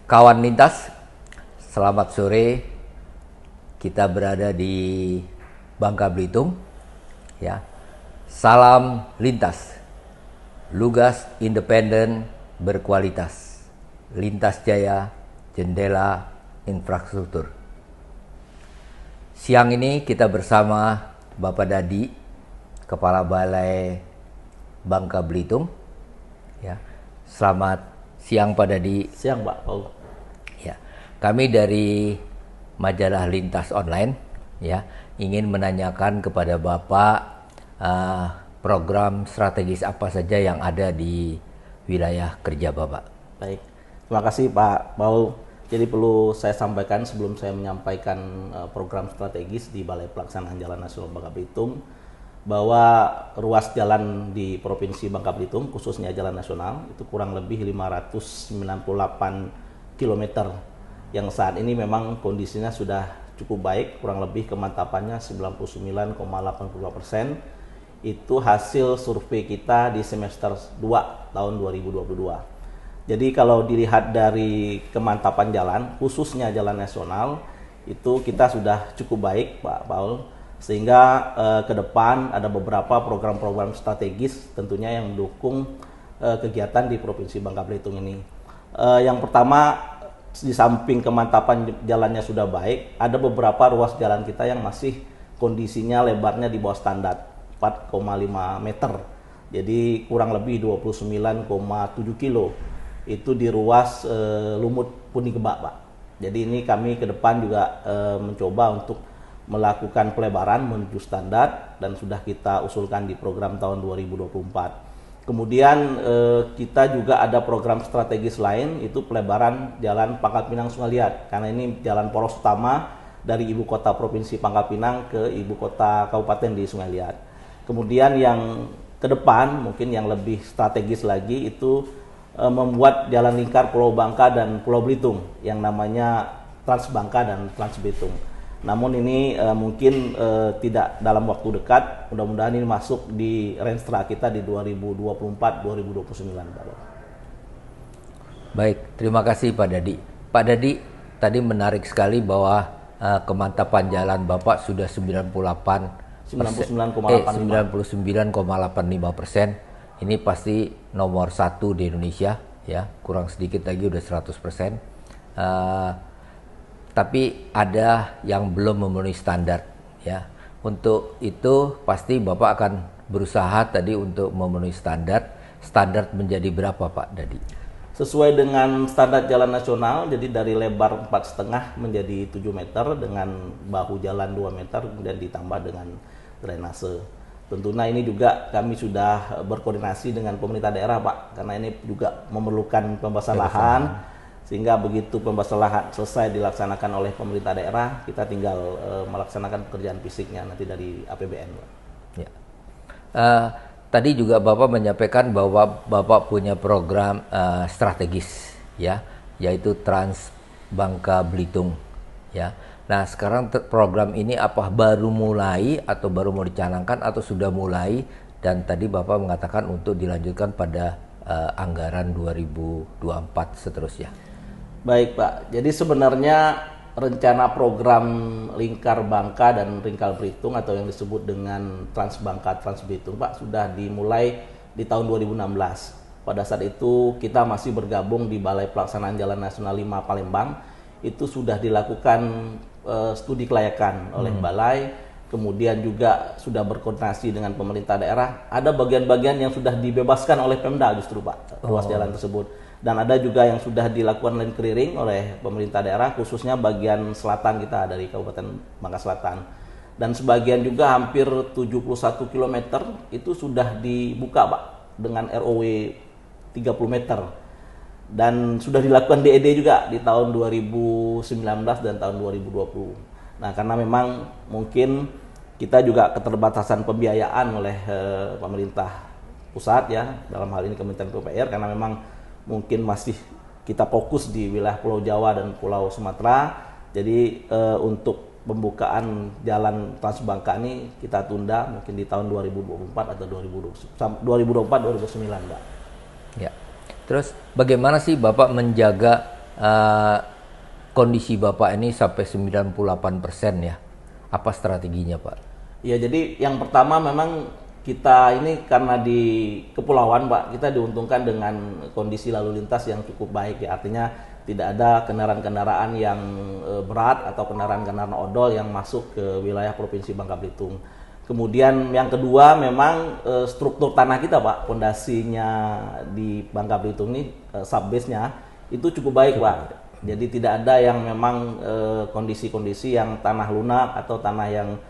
Kawan lintas, selamat sore. Kita berada di Bangka Belitung, ya. Salam lintas, lugas independen berkualitas. Lintas Jaya, jendela infrastruktur. Siang ini kita bersama Bapak Dadi, Kepala Balai Bangka Belitung. Ya. Selamat siang Pak Dadi. Siang Pak Paul. Ya, kami dari majalah Lintas Online ya ingin menanyakan kepada Bapak program strategis apa saja yang ada di wilayah kerja Bapak. Baik, terima kasih Pak Paul. Jadi perlu saya sampaikan sebelum saya menyampaikan program strategis di Balai Pelaksanaan Jalan Nasional Bangka Belitung, bahwa ruas jalan di Provinsi Bangka Belitung, khususnya jalan nasional, itu kurang lebih 598 km yang saat ini memang kondisinya sudah cukup baik, kurang lebih kemantapannya 99,82%. Itu hasil survei kita di semester 2 tahun 2022. Jadi kalau dilihat dari kemantapan jalan, khususnya jalan nasional, itu kita sudah cukup baik Pak Paul, sehingga ke depan ada beberapa program-program strategis tentunya yang mendukung kegiatan di Provinsi Bangka Belitung ini. Yang pertama, di samping kemantapan jalannya sudah baik, ada beberapa ruas jalan kita yang masih kondisinya lebarnya di bawah standar 4,5 meter. Jadi kurang lebih 29,7 kilo. Itu di ruas Lumut Punigeba, Pak. Jadi ini kami ke depan juga mencoba untuk melakukan pelebaran menuju standar dan sudah kita usulkan di program tahun 2024. Kemudian kita juga ada program strategis lain, itu pelebaran jalan Pangkal Pinang Sungai Liat, karena ini jalan poros utama dari ibu kota provinsi Pangkal Pinang ke ibu kota kabupaten di Sungai Liat. Kemudian yang ke depan mungkin yang lebih strategis lagi itu membuat jalan lingkar Pulau Bangka dan Pulau Belitung yang namanya Trans Bangka dan Trans Belitung. Namun ini mungkin tidak dalam waktu dekat, mudah-mudahan ini masuk di renstra kita di 2024-2029. Baik, terima kasih Pak Dadi. Pak Dadi, tadi menarik sekali bahwa kemantapan jalan Bapak sudah 99,85%. Ini pasti nomor 1 di Indonesia, ya. Kurang sedikit lagi udah 100%. Tapi ada yang belum memenuhi standar, ya. Untuk itu pasti Bapak akan berusaha tadi untuk memenuhi standar. Standar menjadi berapa Pak Dadi? Sesuai dengan standar jalan nasional, jadi dari lebar 4,5 menjadi 7 meter dengan bahu jalan 2 meter, kemudian ditambah dengan drainase. Tentunya ini juga kami sudah berkoordinasi dengan pemerintah daerah Pak, karena ini juga memerlukan pembahasan lahan. Sehingga begitu pembahasan lahan selesai dilaksanakan oleh pemerintah daerah, kita tinggal melaksanakan pekerjaan fisiknya nanti dari APBN. Ya. Tadi juga Bapak menyampaikan bahwa Bapak punya program strategis, ya, yaitu Trans Bangka Belitung, ya. Nah sekarang program ini apa baru mulai atau baru mau dicanangkan atau sudah mulai? Dan tadi Bapak mengatakan untuk dilanjutkan pada anggaran 2024 seterusnya. Baik Pak, jadi sebenarnya rencana program Lingkar Bangka dan Lingkar Belitung atau yang disebut dengan Trans Bangka Trans Belitung Pak sudah dimulai di tahun 2016. Pada saat itu kita masih bergabung di Balai Pelaksanaan Jalan Nasional 5 Palembang. Itu sudah dilakukan studi kelayakan oleh Balai, kemudian juga sudah berkoordinasi dengan pemerintah daerah. Ada bagian-bagian yang sudah dibebaskan oleh Pemda justru Pak, ruas jalan tersebut. Dan ada juga yang sudah dilakukan land clearing oleh pemerintah daerah, khususnya bagian selatan kita dari Kabupaten Bangka Selatan. Dan sebagian juga hampir 71 km itu sudah dibuka Pak dengan ROW 30 meter. Dan sudah dilakukan DED juga di tahun 2019 dan tahun 2020. Nah karena memang mungkin kita juga keterbatasan pembiayaan oleh pemerintah pusat ya, dalam hal ini Kementerian PUPR, karena memang mungkin masih kita fokus di wilayah Pulau Jawa dan Pulau Sumatera. Jadi untuk pembukaan jalan Trans Bangka ini kita tunda mungkin di tahun 2024 atau 2024-2029 Mbak. Ya. Terus bagaimana sih Bapak menjaga eh, kondisi Bapak ini sampai 98% ya. Apa strateginya, Pak? Ya, jadi yang pertama memang kita ini karena di kepulauan, Pak, kita diuntungkan dengan kondisi lalu lintas yang cukup baik ya. Artinya tidak ada kendaraan-kendaraan yang berat atau kendaraan-kendaraan odol yang masuk ke wilayah Provinsi Bangka Belitung. Kemudian yang kedua memang struktur tanah kita, Pak, pondasinya di Bangka Belitung ini subbase-nya itu cukup baik, Pak. Jadi tidak ada yang memang kondisi-kondisi yang tanah lunak atau tanah yang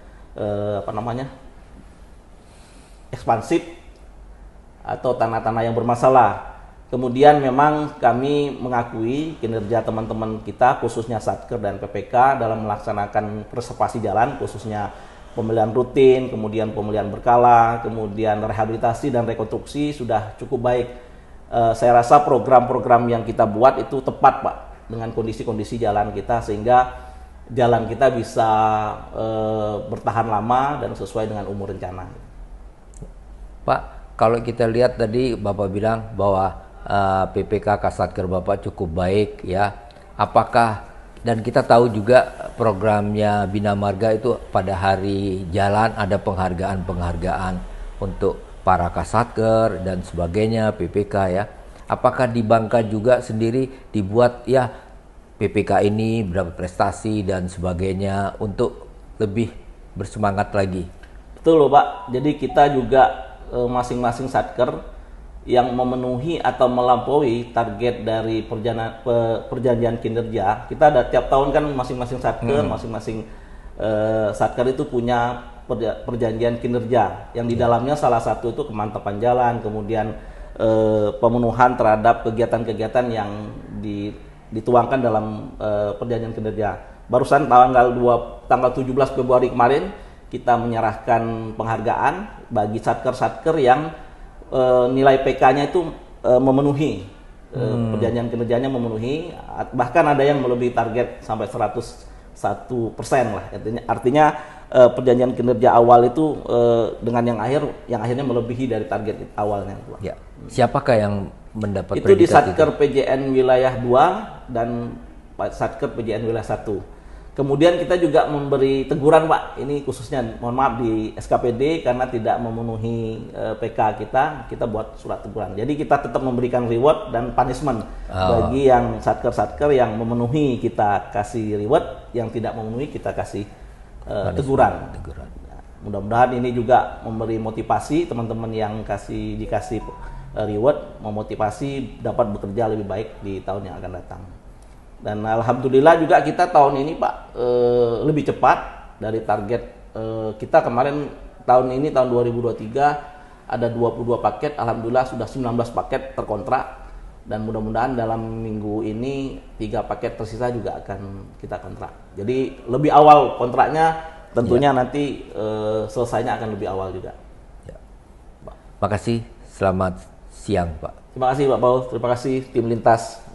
ekspansif atau tanah-tanah yang bermasalah. Kemudian memang kami mengakui kinerja teman-teman kita khususnya Satker dan PPK dalam melaksanakan preservasi jalan, khususnya pemeliharaan rutin, kemudian pemeliharaan berkala, kemudian rehabilitasi dan rekonstruksi sudah cukup baik. Saya rasa program-program yang kita buat itu tepat, Pak, dengan kondisi-kondisi jalan kita sehingga jalan kita bisa bertahan lama dan sesuai dengan umur rencana. Pak, kalau kita lihat tadi Bapak bilang bahwa PPK Kasatker Bapak cukup baik ya. Apakah, dan kita tahu juga programnya Bina Marga itu pada hari jalan ada penghargaan-penghargaan untuk para Kasatker dan sebagainya, PPK ya. Apakah di Bangka juga sendiri dibuat ya PPK ini berapa prestasi dan sebagainya untuk lebih bersemangat lagi? Betul loh, Pak. Jadi kita juga masing-masing Satker yang memenuhi atau melampaui target dari perjanjian kinerja. Kita ada tiap tahun kan masing-masing Satker, masing-masing Satker itu punya perjanjian kinerja yang di dalamnya salah satu itu kemantapan jalan, kemudian pemenuhan terhadap kegiatan-kegiatan yang dituangkan dalam perjanjian kinerja. Barusan tanggal 17 Februari kemarin kita menyerahkan penghargaan bagi Satker-Satker yang nilai PK-nya itu memenuhi perjanjian kinerjanya memenuhi, bahkan ada yang melebihi target sampai 101% lah. Artinya perjanjian kinerja awal itu dengan yang akhirnya melebihi dari target awalnya. Ya. Siapakah yang mendapat itu di Satker itu? PJN Wilayah 2 dan Satker PJN Wilayah 1. Kemudian kita juga memberi teguran, Pak. Ini khususnya mohon maaf di SKPD karena tidak memenuhi PK kita buat surat teguran. Jadi kita tetap memberikan reward dan punishment bagi yang Satker-Satker yang memenuhi kita kasih reward, yang tidak memenuhi kita kasih teguran. Nah, mudah-mudahan ini juga memberi motivasi teman-teman yang dikasih reward, memotivasi dapat bekerja lebih baik di tahun yang akan datang. Dan alhamdulillah juga kita tahun ini, Pak, lebih cepat dari target kita kemarin. Tahun 2023 ada 22 paket, alhamdulillah sudah 19 paket terkontrak, dan mudah-mudahan dalam minggu ini 3 paket tersisa juga akan kita kontrak. Jadi lebih awal kontraknya tentunya nanti selesainya akan lebih awal juga. Ya. Makasih, selamat siang, Pak. Terima kasih, Pak Paul, terima kasih tim lintas.